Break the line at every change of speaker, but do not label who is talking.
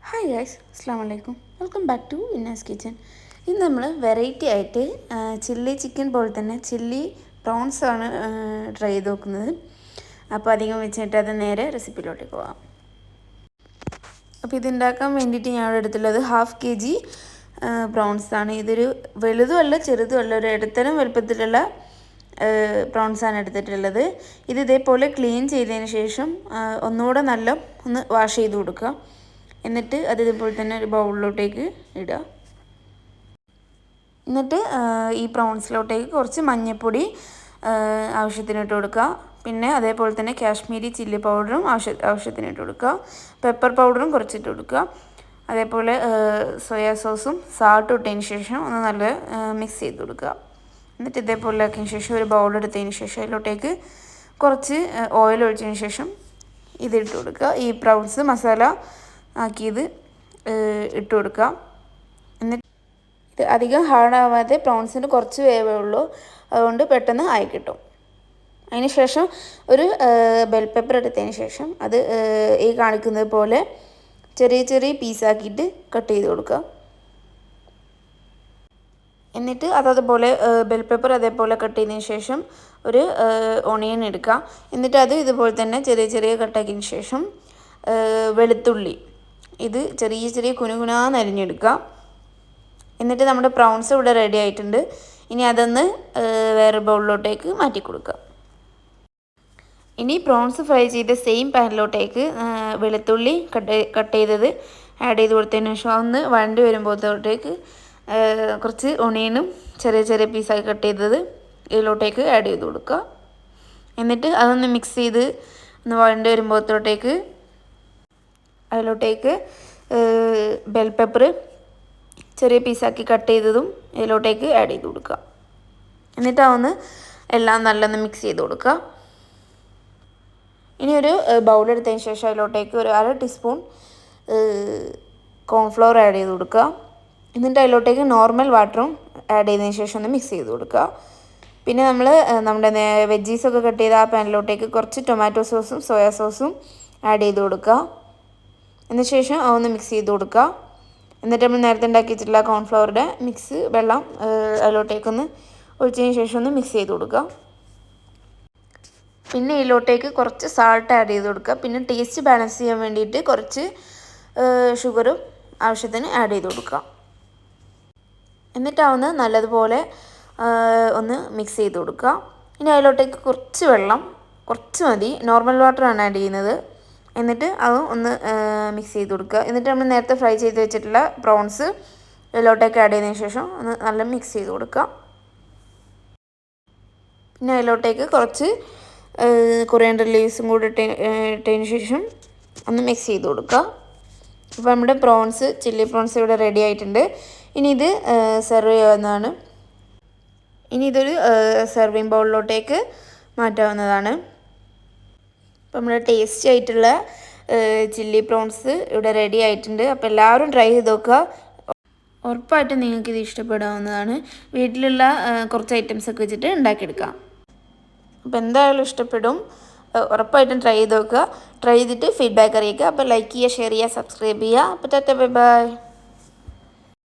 Hi guys, അസ്സാം വലൈക്കും. Welcome back to Inna's kitchen. ഇന്ന് നമ്മൾ വെറൈറ്റി ആയിട്ട് ചില്ലി ചിക്കൻ പോലെ തന്നെ ചില്ലി പ്രോൺസ് ആണ് ട്രൈ ചെയ്ത് നോക്കുന്നത്. അപ്പോൾ അധികം വെച്ചിട്ട് അത് നേരെ റെസിപ്പിയിലോട്ട് പോകാം. അപ്പോൾ ഇതുണ്ടാക്കാൻ വേണ്ടിയിട്ട് ഞാൻ ഇവിടെ എടുത്തുള്ളത് 1/2 kg പ്രോൺസ് ആണ്. ഇതൊരു വലുതും അല്ല ചെറുതും അല്ല, ഒരു ഇടത്തരം വലുപ്പത്തിലുള്ള പ്രോൺസാണ് എടുത്തിട്ടുള്ളത്. ഇത് ഇതേപോലെ ക്ലീൻ ചെയ്തതിന് ശേഷം ഒന്നുകൂടെ ഒന്ന് വാഷ് ചെയ്ത് കൊടുക്കുക. എന്നിട്ട് അത് ഇതുപോലെ തന്നെ ഒരു ബൗളിലോട്ടേക്ക് ഇടുക. എന്നിട്ട് ഈ പ്രോൺസിലോട്ടേക്ക് കുറച്ച് മഞ്ഞൾപ്പൊടി ആവശ്യത്തിന് ഇട്ട് കൊടുക്കുക. പിന്നെ അതേപോലെ തന്നെ കാശ്മീരി ചില്ലി പൗഡറും ആവശ്യത്തിന് ഇട്ട് കൊടുക്കുക. പെപ്പർ പൗഡറും കുറച്ചിട്ട് കൊടുക്കുക. അതേപോലെ സോയാ സോസും സാൾട്ടും ഇട്ടതിന് ശേഷം ഒന്ന് നല്ല മിക്സ് ചെയ്ത് കൊടുക്കുക. എന്നിട്ട് ഇതേപോലെ ആക്കിയതിന് ശേഷം ഒരു ബൗളെടുത്തതിന് ശേഷം അതിലോട്ടേക്ക് കുറച്ച് ഓയിൽ ഒഴിച്ചതിന് ശേഷം ഇതിട്ട് കൊടുക്കുക. ഈ പ്രോൺസ് മസാല ആക്കിയത് ഇട്ട് കൊടുക്കുക. എന്നിട്ട് ഇത് അധികം ഹാർഡാവാതെ പ്രോൺസിന് കുറച്ച് വേവേ ഉള്ളൂ, അതുകൊണ്ട് പെട്ടെന്ന് ആയി കിട്ടും. അതിന് ശേഷം ഒരു ബെൽ പെപ്പർ എടുത്തതിന് ശേഷം അത് ഈ കാണിക്കുന്നത് പോലെ ചെറിയ ചെറിയ പീസാക്കിയിട്ട് കട്ട് ചെയ്ത് കൊടുക്കുക. എന്നിട്ട് അതതുപോലെ ബെൽ പെപ്പർ അതേപോലെ കട്ട് ചെയ്തതിന് ശേഷം ഒരു ഓണിയൻ എടുക്കുക. എന്നിട്ട് അത് ഇതുപോലെ തന്നെ ചെറിയ ചെറിയ കട്ടാക്കിയതിന് ശേഷം വെളുത്തുള്ളി ഇത് ചെറിയ ചെറിയ കുനുകുനാന്ന് അരിഞ്ഞെടുക്കുക. എന്നിട്ട് നമ്മുടെ പ്രോൺസ് ഇവിടെ റെഡി ആയിട്ടുണ്ട്. ഇനി അതൊന്ന് വേറെ ബൗളിലോട്ടേക്ക് മാറ്റി കൊടുക്കുക. ഇനി പ്രോൺസ് ഫ്രൈ ചെയ്ത സെയിം പാനിലോട്ടേക്ക് വെളുത്തുള്ളി കട്ട് ചെയ്തത് ആഡ് ചെയ്ത് കൊടുത്തതിന് ശേഷം ഒന്ന് വഴണ്ടി വരുമ്പോഴത്തേക്ക് കുറച്ച് ഒണിയനും ചെറിയ ചെറിയ പീസായി കട്ട് ചെയ്തത് ഇതിലോട്ടേക്ക് ആഡ് ചെയ്ത് കൊടുക്കുക. എന്നിട്ട് അതൊന്ന് മിക്സ് ചെയ്ത് ഒന്ന് വഴണ്ടി വരുമ്പോഴത്തേക്ക് അതിലോട്ടേക്ക് ബെൽ പെപ്പർ ചെറിയ പീസാക്കി കട്ട് ചെയ്തതും ഇതിലോട്ടേക്ക് ആഡ് ചെയ്ത് കൊടുക്കുക. എന്നിട്ട് അതൊന്ന് എല്ലാം നല്ലൊന്ന് മിക്സ് ചെയ്ത് കൊടുക്കുക. ഇനി ഒരു ബൗളെടുത്തതിന് ശേഷം അതിലോട്ടേക്ക് ഒരു 1/2 ടീസ്പൂൺ കോൺഫ്ലവർ ആഡ് ചെയ്ത് കൊടുക്കുക. എന്നിട്ട് അതിലോട്ടേക്ക് നോർമൽ വാട്ടറും ആഡ് ചെയ്തതിന് ശേഷം ഒന്ന് മിക്സ് ചെയ്ത് കൊടുക്കുക. പിന്നെ നമ്മുടെ വെജീസൊക്കെ കട്ട് ചെയ്ത ആ പാനിലോട്ടേക്ക് കുറച്ച് ടൊമാറ്റോ സോസും സോയാ സോസും ആഡ് ചെയ്ത് കൊടുക്കുക. എന്നതിന് ശേഷം അതൊന്ന് മിക്സ് ചെയ്ത് കൊടുക്കുക. എന്നിട്ട് നമ്മൾ നേരത്തെ ഉണ്ടാക്കി വെച്ചിട്ടുള്ള കോൺഫ്ലവറുടെ മിക്സ് വെള്ളം അതിലോട്ടേക്കൊന്ന് ഒഴിച്ചതിന് ശേഷം ഒന്ന് മിക്സ് ചെയ്ത് കൊടുക്കുക. പിന്നെ ഇതിലോട്ടേക്ക് കുറച്ച് സാൾട്ട് ആഡ് ചെയ്ത് കൊടുക്കുക. പിന്നെ ടേസ്റ്റ് ബാലൻസ് ചെയ്യാൻ വേണ്ടിയിട്ട് കുറച്ച് ഷുഗറും ആവശ്യത്തിന് ആഡ് ചെയ്ത് കൊടുക്കുക. എന്നിട്ട് അതൊന്ന് നല്ലതുപോലെ ഒന്ന് മിക്സ് ചെയ്ത് കൊടുക്കുക. ഇനി അതിലോട്ടേക്ക് കുറച്ച് വെള്ളം, കുറച്ച് മതി, നോർമൽ വാട്ടറാണ് ആഡ് ചെയ്യുന്നത്. എന്നിട്ട് അത് ഒന്ന് മിക്സ് ചെയ്ത് കൊടുക്കുക. എന്നിട്ട് നമ്മൾ നേരത്തെ ഫ്രൈ ചെയ്ത് വെച്ചിട്ടുള്ള പ്രോൺസ് ഇതിലോട്ടേക്ക് ആഡ് ചെയ്തതിന് ശേഷം ഒന്ന് നല്ല മിക്സ് ചെയ്ത് കൊടുക്കുക. പിന്നെ അതിലോട്ടേക്ക് കുറച്ച് കൊറിയാണ്ടർ ലീവ്സും കൂടി ഇട്ടതിന് ശേഷം ഒന്ന് മിക്സ് ചെയ്ത് കൊടുക്കുക. അപ്പോൾ നമ്മുടെ ചില്ലി പ്രോൺസ് ഇവിടെ റെഡി ആയിട്ടുണ്ട്. ഇനി ഇത് സെർവ് ചെയ്യാവുന്നതാണ്. ഇനി ഇതൊരു സെർവിങ് ബൗളിലോട്ടേക്ക് മാറ്റാവുന്നതാണ്. അപ്പോൾ നമ്മുടെ ടേസ്റ്റി ആയിട്ടുള്ള ചില്ലി പ്രോൺസ് ഇവിടെ റെഡി ആയിട്ടുണ്ട്. അപ്പോൾ എല്ലാവരും ട്രൈ ചെയ്ത് നോക്കുക. ഉറപ്പായിട്ടും നിങ്ങൾക്കിത് ഇഷ്ടപ്പെടാവുന്നതാണ്. വീട്ടിലുള്ള കുറച്ച് ഐറ്റംസൊക്കെ വെച്ചിട്ട് ഉണ്ടാക്കിയെടുക്കാം. അപ്പോൾ എന്തായാലും ഇഷ്ടപ്പെടും. ഉറപ്പായിട്ടും ട്രൈ ചെയ്ത് നോക്കുക. ട്രൈ ചെയ്തിട്ട് ഫീഡ്ബാക്ക് അറിയിക്കുക. അപ്പോൾ ലൈക്ക് ചെയ്യുക, ഷെയർ ചെയ്യുക, സബ്സ്ക്രൈബ് ചെയ്യുക. അപ്പോൾ ടാറ്റാ, ബൈ ബൈ.